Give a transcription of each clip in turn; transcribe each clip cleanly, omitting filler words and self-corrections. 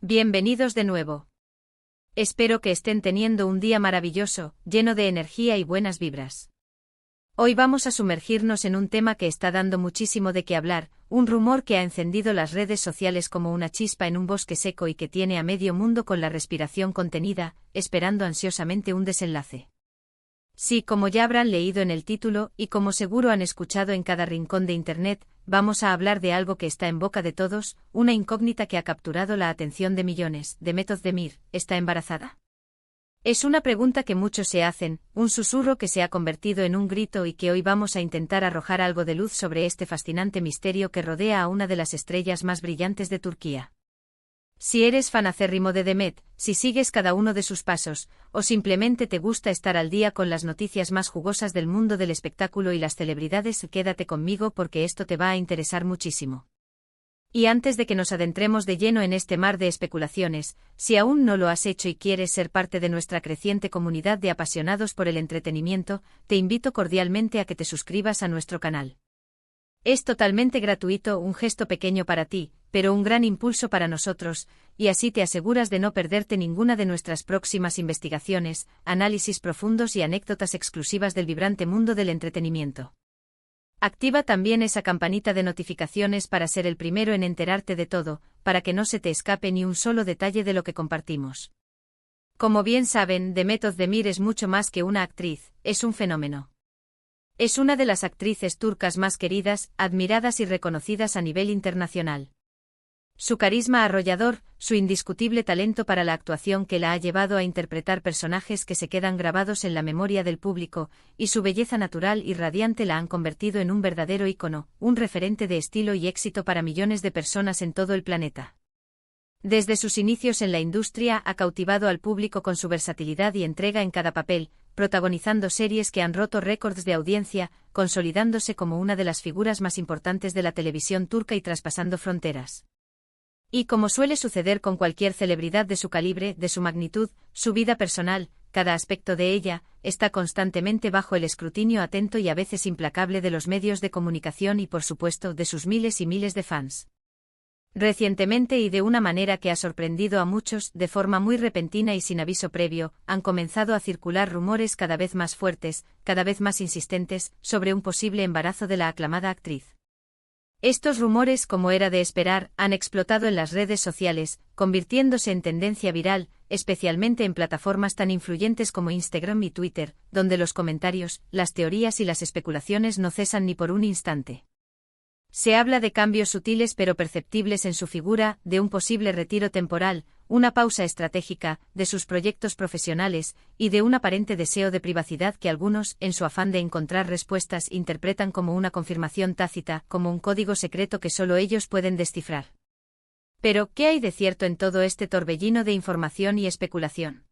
Bienvenidos de nuevo. Espero que estén teniendo un día maravilloso, lleno de energía y buenas vibras. Hoy vamos a sumergirnos en un tema que está dando muchísimo de qué hablar, un rumor que ha encendido las redes sociales como una chispa en un bosque seco y que tiene a medio mundo con la respiración contenida, esperando ansiosamente un desenlace. Sí, como ya habrán leído en el título, y como seguro han escuchado en cada rincón de Internet, vamos a hablar de algo que está en boca de todos, una incógnita que ha capturado la atención de millones. Demet Özdemir, ¿está embarazada? Es una pregunta que muchos se hacen, un susurro que se ha convertido en un grito y que hoy vamos a intentar arrojar algo de luz sobre este fascinante misterio que rodea a una de las estrellas más brillantes de Turquía. Si eres fan acérrimo de Demet, si sigues cada uno de sus pasos, o simplemente te gusta estar al día con las noticias más jugosas del mundo del espectáculo y las celebridades, quédate conmigo porque esto te va a interesar muchísimo. Y antes de que nos adentremos de lleno en este mar de especulaciones, si aún no lo has hecho y quieres ser parte de nuestra creciente comunidad de apasionados por el entretenimiento, te invito cordialmente a que te suscribas a nuestro canal. Es totalmente gratuito, un gesto pequeño para ti, pero un gran impulso para nosotros, y así te aseguras de no perderte ninguna de nuestras próximas investigaciones, análisis profundos y anécdotas exclusivas del vibrante mundo del entretenimiento. Activa también esa campanita de notificaciones para ser el primero en enterarte de todo, para que no se te escape ni un solo detalle de lo que compartimos. Como bien saben, Demet Özdemir es mucho más que una actriz, es un fenómeno. Es una de las actrices turcas más queridas, admiradas y reconocidas a nivel internacional. Su carisma arrollador, su indiscutible talento para la actuación que la ha llevado a interpretar personajes que se quedan grabados en la memoria del público, y su belleza natural y radiante la han convertido en un verdadero ícono, un referente de estilo y éxito para millones de personas en todo el planeta. Desde sus inicios en la industria ha cautivado al público con su versatilidad y entrega en cada papel, protagonizando series que han roto récords de audiencia, consolidándose como una de las figuras más importantes de la televisión turca y traspasando fronteras. Y como suele suceder con cualquier celebridad de su calibre, de su magnitud, su vida personal, cada aspecto de ella, está constantemente bajo el escrutinio atento y a veces implacable de los medios de comunicación y por supuesto de sus miles y miles de fans. Recientemente y de una manera que ha sorprendido a muchos, de forma muy repentina y sin aviso previo, han comenzado a circular rumores cada vez más fuertes, cada vez más insistentes, sobre un posible embarazo de la aclamada actriz. Estos rumores, como era de esperar, han explotado en las redes sociales, convirtiéndose en tendencia viral, especialmente en plataformas tan influyentes como Instagram y Twitter, donde los comentarios, las teorías y las especulaciones no cesan ni por un instante. Se habla de cambios sutiles pero perceptibles en su figura, de un posible retiro temporal, una pausa estratégica, de sus proyectos profesionales, y de un aparente deseo de privacidad que algunos, en su afán de encontrar respuestas, interpretan como una confirmación tácita, como un código secreto que solo ellos pueden descifrar. Pero, ¿qué hay de cierto en todo este torbellino de información y especulación?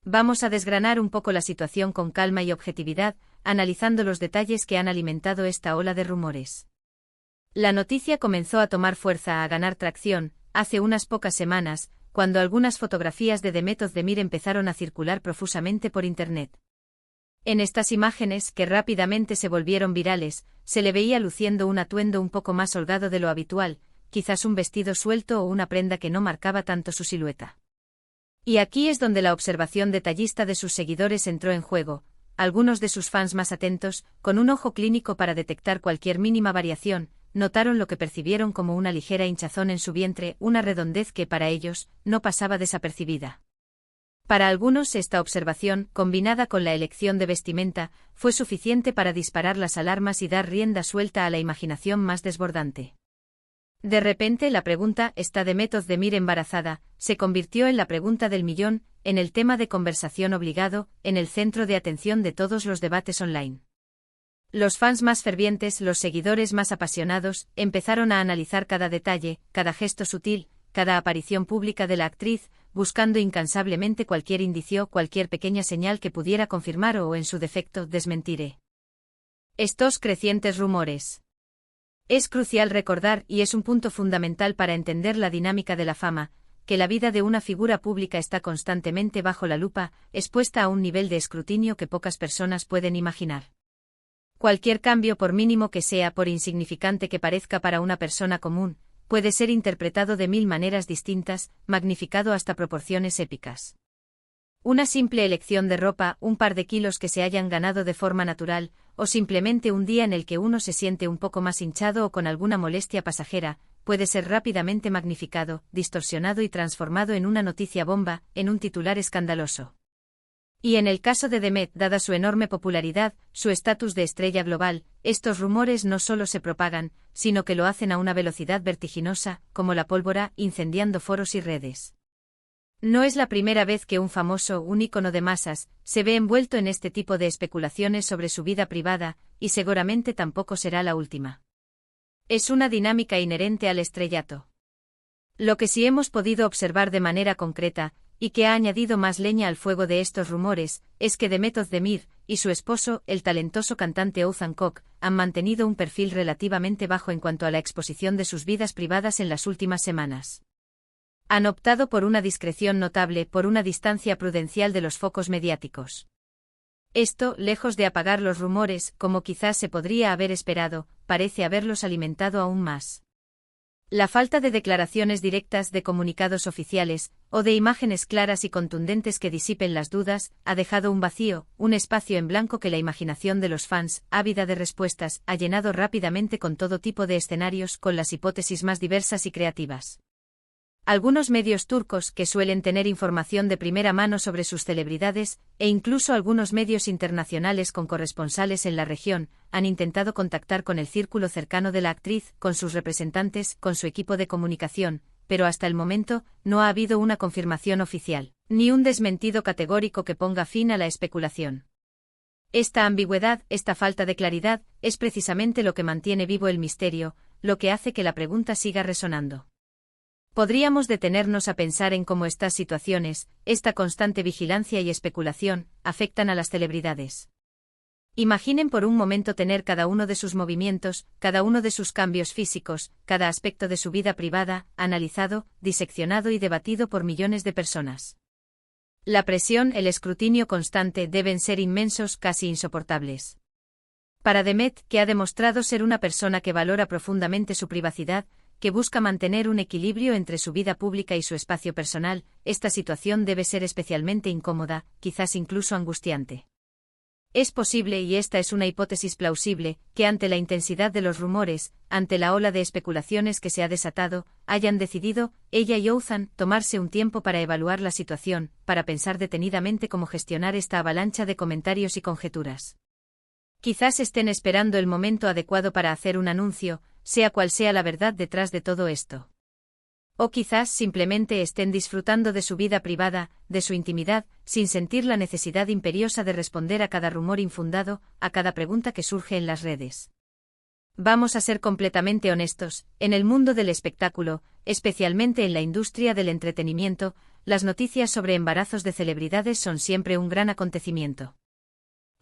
Vamos a desgranar un poco la situación con calma y objetividad, analizando los detalles que han alimentado esta ola de rumores. La noticia comenzó a tomar fuerza, a ganar tracción, hace unas pocas semanas, cuando algunas fotografías de Demet Özdemir empezaron a circular profusamente por Internet. En estas imágenes, que rápidamente se volvieron virales, se le veía luciendo un atuendo un poco más holgado de lo habitual, quizás un vestido suelto o una prenda que no marcaba tanto su silueta. Y aquí es donde la observación detallista de sus seguidores entró en juego. Algunos de sus fans más atentos, con un ojo clínico para detectar cualquier mínima variación, notaron lo que percibieron como una ligera hinchazón en su vientre, una redondez que para ellos no pasaba desapercibida. Para algunos esta observación, combinada con la elección de vestimenta, fue suficiente para disparar las alarmas y dar rienda suelta a la imaginación más desbordante. De repente la pregunta ¿está Demet Özdemir embarazada?, se convirtió en la pregunta del millón, en el tema de conversación obligado, en el centro de atención de todos los debates online. Los fans más fervientes, los seguidores más apasionados, empezaron a analizar cada detalle, cada gesto sutil, cada aparición pública de la actriz, buscando incansablemente cualquier indicio, cualquier pequeña señal que pudiera confirmar o, en su defecto, desmentir estos crecientes rumores. Es crucial recordar, y es un punto fundamental para entender la dinámica de la fama, que la vida de una figura pública está constantemente bajo la lupa, expuesta a un nivel de escrutinio que pocas personas pueden imaginar. Cualquier cambio, por mínimo que sea, por insignificante que parezca para una persona común, puede ser interpretado de 1000 maneras distintas, magnificado hasta proporciones épicas. Una simple elección de ropa, un par de kilos que se hayan ganado de forma natural, o simplemente un día en el que uno se siente un poco más hinchado o con alguna molestia pasajera, puede ser rápidamente magnificado, distorsionado y transformado en una noticia bomba, en un titular escandaloso. Y en el caso de Demet, dada su enorme popularidad, su estatus de estrella global, estos rumores no solo se propagan, sino que lo hacen a una velocidad vertiginosa, como la pólvora, incendiando foros y redes. No es la primera vez que un famoso, un ícono de masas, se ve envuelto en este tipo de especulaciones sobre su vida privada, y seguramente tampoco será la última. Es una dinámica inherente al estrellato. Lo que sí hemos podido observar de manera concreta, y que ha añadido más leña al fuego de estos rumores, es que Demet Özdemir y su esposo, el talentoso cantante Oğuzhan Koç, han mantenido un perfil relativamente bajo en cuanto a la exposición de sus vidas privadas en las últimas semanas. Han optado por una discreción notable, por una distancia prudencial de los focos mediáticos. Esto, lejos de apagar los rumores, como quizás se podría haber esperado, parece haberlos alimentado aún más. La falta de declaraciones directas, de comunicados oficiales, o de imágenes claras y contundentes que disipen las dudas, ha dejado un vacío, un espacio en blanco que la imaginación de los fans, ávida de respuestas, ha llenado rápidamente con todo tipo de escenarios, con las hipótesis más diversas y creativas. Algunos medios turcos, que suelen tener información de primera mano sobre sus celebridades, e incluso algunos medios internacionales con corresponsales en la región, han intentado contactar con el círculo cercano de la actriz, con sus representantes, con su equipo de comunicación, pero hasta el momento, no ha habido una confirmación oficial, ni un desmentido categórico que ponga fin a la especulación. Esta ambigüedad, esta falta de claridad, es precisamente lo que mantiene vivo el misterio, lo que hace que la pregunta siga resonando. Podríamos detenernos a pensar en cómo estas situaciones, esta constante vigilancia y especulación, afectan a las celebridades. Imaginen por un momento tener cada uno de sus movimientos, cada uno de sus cambios físicos, cada aspecto de su vida privada, analizado, diseccionado y debatido por millones de personas. La presión, el escrutinio constante deben ser inmensos, casi insoportables. Para Demet, que ha demostrado ser una persona que valora profundamente su privacidad, que busca mantener un equilibrio entre su vida pública y su espacio personal, esta situación debe ser especialmente incómoda, quizás incluso angustiante. Es posible, y esta es una hipótesis plausible, que ante la intensidad de los rumores, ante la ola de especulaciones que se ha desatado, hayan decidido, ella y Oğuzhan, tomarse un tiempo para evaluar la situación, para pensar detenidamente cómo gestionar esta avalancha de comentarios y conjeturas. Quizás estén esperando el momento adecuado para hacer un anuncio, sea cual sea la verdad detrás de todo esto. O quizás simplemente estén disfrutando de su vida privada, de su intimidad, sin sentir la necesidad imperiosa de responder a cada rumor infundado, a cada pregunta que surge en las redes. Vamos a ser completamente honestos, en el mundo del espectáculo, especialmente en la industria del entretenimiento, las noticias sobre embarazos de celebridades son siempre un gran acontecimiento.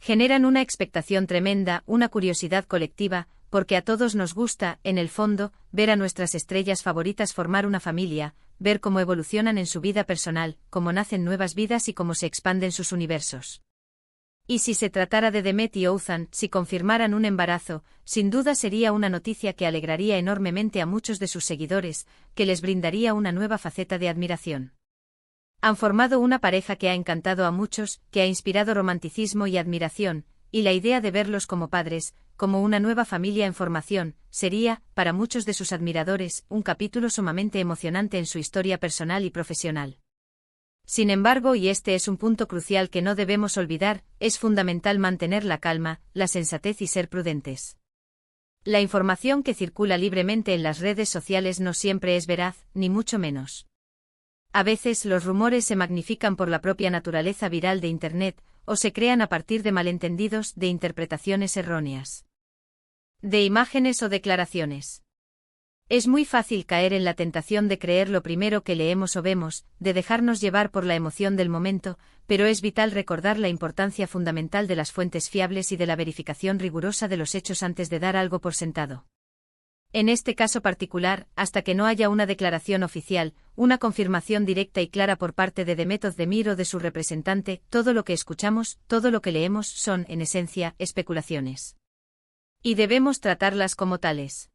Generan una expectación tremenda, una curiosidad colectiva, porque a todos nos gusta, en el fondo, ver a nuestras estrellas favoritas formar una familia, ver cómo evolucionan en su vida personal, cómo nacen nuevas vidas y cómo se expanden sus universos. Y si se tratara de Demet y Oğuzhan, si confirmaran un embarazo, sin duda sería una noticia que alegraría enormemente a muchos de sus seguidores, que les brindaría una nueva faceta de admiración. Han formado una pareja que ha encantado a muchos, que ha inspirado romanticismo y admiración, y la idea de verlos como padres, como una nueva familia en formación, sería, para muchos de sus admiradores, un capítulo sumamente emocionante en su historia personal y profesional. Sin embargo, y este es un punto crucial que no debemos olvidar, es fundamental mantener la calma, la sensatez y ser prudentes. La información que circula libremente en las redes sociales no siempre es veraz, ni mucho menos. A veces los rumores se magnifican por la propia naturaleza viral de Internet, o se crean a partir de malentendidos, de interpretaciones erróneas, de imágenes o declaraciones. Es muy fácil caer en la tentación de creer lo primero que leemos o vemos, de dejarnos llevar por la emoción del momento, pero es vital recordar la importancia fundamental de las fuentes fiables y de la verificación rigurosa de los hechos antes de dar algo por sentado. En este caso particular, hasta que no haya una declaración oficial, una confirmación directa y clara por parte de Demet Özdemir o de su representante, todo lo que escuchamos, todo lo que leemos son, en esencia, especulaciones. Y debemos tratarlas como tales.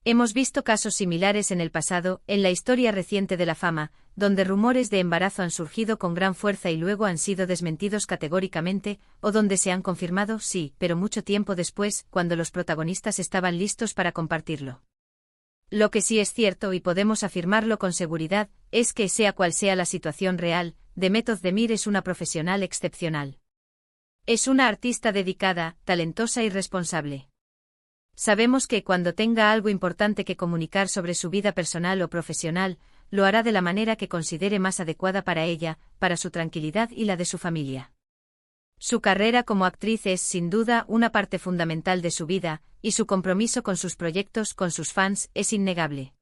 Hemos visto casos similares en el pasado, en la historia reciente de la fama, donde rumores de embarazo han surgido con gran fuerza y luego han sido desmentidos categóricamente, o donde se han confirmado, sí, pero mucho tiempo después, cuando los protagonistas estaban listos para compartirlo. Lo que sí es cierto y podemos afirmarlo con seguridad, es que sea cual sea la situación real, Demet Özdemir es una profesional excepcional. Es una artista dedicada, talentosa y responsable. Sabemos que cuando tenga algo importante que comunicar sobre su vida personal o profesional, lo hará de la manera que considere más adecuada para ella, para su tranquilidad y la de su familia. Su carrera como actriz es, sin duda, una parte fundamental de su vida, y su compromiso con sus proyectos, con sus fans, es innegable.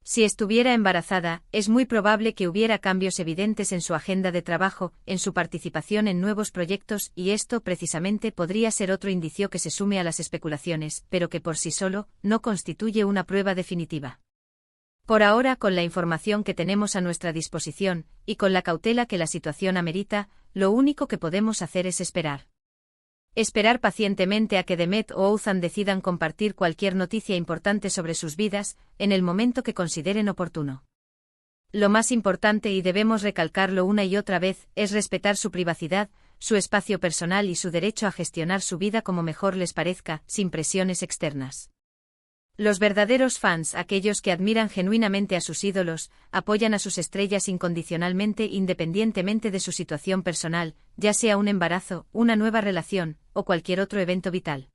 Si estuviera embarazada, es muy probable que hubiera cambios evidentes en su agenda de trabajo, en su participación en nuevos proyectos, y esto precisamente podría ser otro indicio que se sume a las especulaciones, pero que por sí solo, no constituye una prueba definitiva. Por ahora, con la información que tenemos a nuestra disposición, y con la cautela que la situación amerita, lo único que podemos hacer es esperar. Esperar pacientemente a que Demet o Oğuzhan decidan compartir cualquier noticia importante sobre sus vidas, en el momento que consideren oportuno. Lo más importante, y debemos recalcarlo una y otra vez, es respetar su privacidad, su espacio personal y su derecho a gestionar su vida como mejor les parezca, sin presiones externas. Los verdaderos fans, aquellos que admiran genuinamente a sus ídolos, apoyan a sus estrellas incondicionalmente independientemente de su situación personal, ya sea un embarazo, una nueva relación, o cualquier otro evento vital.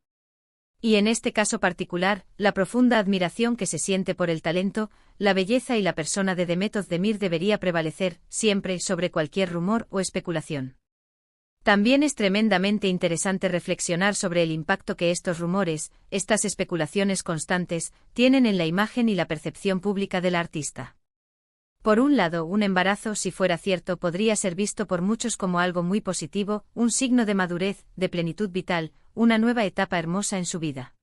Y en este caso particular, la profunda admiración que se siente por el talento, la belleza y la persona de Demet Özdemir debería prevalecer, siempre, sobre cualquier rumor o especulación. También es tremendamente interesante reflexionar sobre el impacto que estos rumores, estas especulaciones constantes, tienen en la imagen y la percepción pública del artista. Por un lado, un embarazo, si fuera cierto, podría ser visto por muchos como algo muy positivo, un signo de madurez, de plenitud vital, una nueva etapa hermosa en su vida.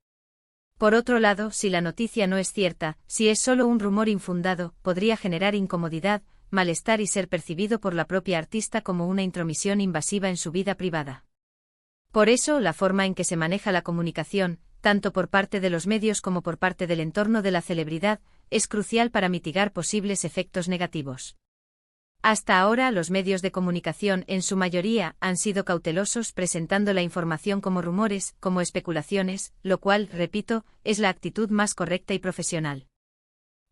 Por otro lado, si la noticia no es cierta, si es solo un rumor infundado, podría generar incomodidad, malestar y ser percibido por la propia artista como una intromisión invasiva en su vida privada. Por eso, la forma en que se maneja la comunicación, tanto por parte de los medios como por parte del entorno de la celebridad, es crucial para mitigar posibles efectos negativos. Hasta ahora, los medios de comunicación, en su mayoría, han sido cautelosos presentando la información como rumores, como especulaciones, lo cual, repito, es la actitud más correcta y profesional.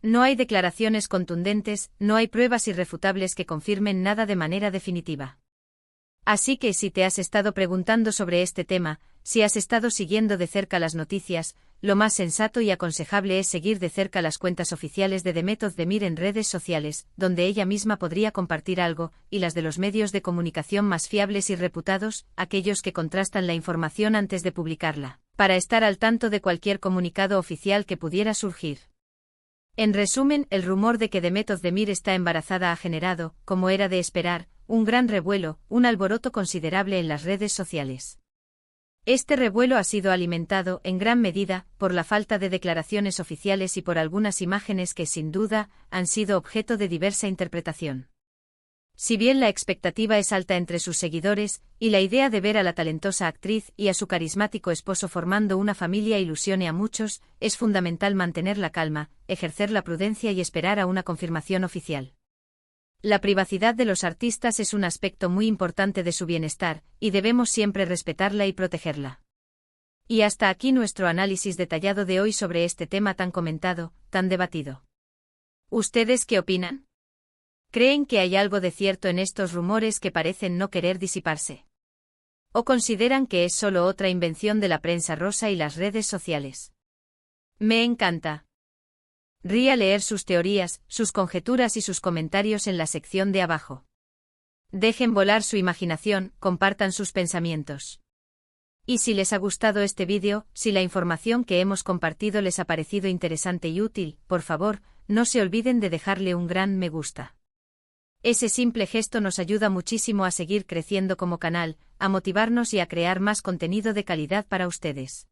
No hay declaraciones contundentes, no hay pruebas irrefutables que confirmen nada de manera definitiva. Así que si te has estado preguntando sobre este tema, si has estado siguiendo de cerca las noticias, lo más sensato y aconsejable es seguir de cerca las cuentas oficiales de Demet Özdemir en redes sociales, donde ella misma podría compartir algo, y las de los medios de comunicación más fiables y reputados, aquellos que contrastan la información antes de publicarla, para estar al tanto de cualquier comunicado oficial que pudiera surgir. En resumen, el rumor de que Demet Özdemir está embarazada ha generado, como era de esperar, un gran revuelo, un alboroto considerable en las redes sociales. Este revuelo ha sido alimentado, en gran medida, por la falta de declaraciones oficiales y por algunas imágenes que, sin duda, han sido objeto de diversa interpretación. Si bien la expectativa es alta entre sus seguidores, y la idea de ver a la talentosa actriz y a su carismático esposo formando una familia ilusione a muchos, es fundamental mantener la calma, ejercer la prudencia y esperar a una confirmación oficial. La privacidad de los artistas es un aspecto muy importante de su bienestar, y debemos siempre respetarla y protegerla. Y hasta aquí nuestro análisis detallado de hoy sobre este tema tan comentado, tan debatido. ¿Ustedes qué opinan? ¿Creen que hay algo de cierto en estos rumores que parecen no querer disiparse? ¿O consideran que es solo otra invención de la prensa rosa y las redes sociales? Me encanta. Ría leer sus teorías, sus conjeturas y sus comentarios en la sección de abajo. Dejen volar su imaginación, compartan sus pensamientos. Y si les ha gustado este vídeo, si la información que hemos compartido les ha parecido interesante y útil, por favor, no se olviden de dejarle un gran me gusta. Ese simple gesto nos ayuda muchísimo a seguir creciendo como canal, a motivarnos y a crear más contenido de calidad para ustedes.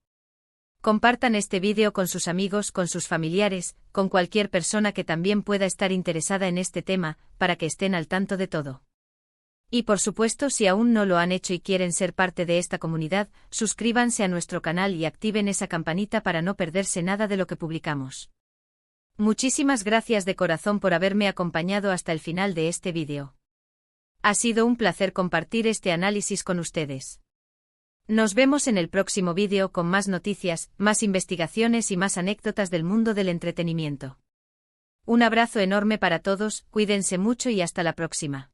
Compartan este vídeo con sus amigos, con sus familiares, con cualquier persona que también pueda estar interesada en este tema, para que estén al tanto de todo. Y por supuesto, si aún no lo han hecho y quieren ser parte de esta comunidad, suscríbanse a nuestro canal y activen esa campanita para no perderse nada de lo que publicamos. Muchísimas gracias de corazón por haberme acompañado hasta el final de este vídeo. Ha sido un placer compartir este análisis con ustedes. Nos vemos en el próximo vídeo con más noticias, más investigaciones y más anécdotas del mundo del entretenimiento. Un abrazo enorme para todos, cuídense mucho y hasta la próxima.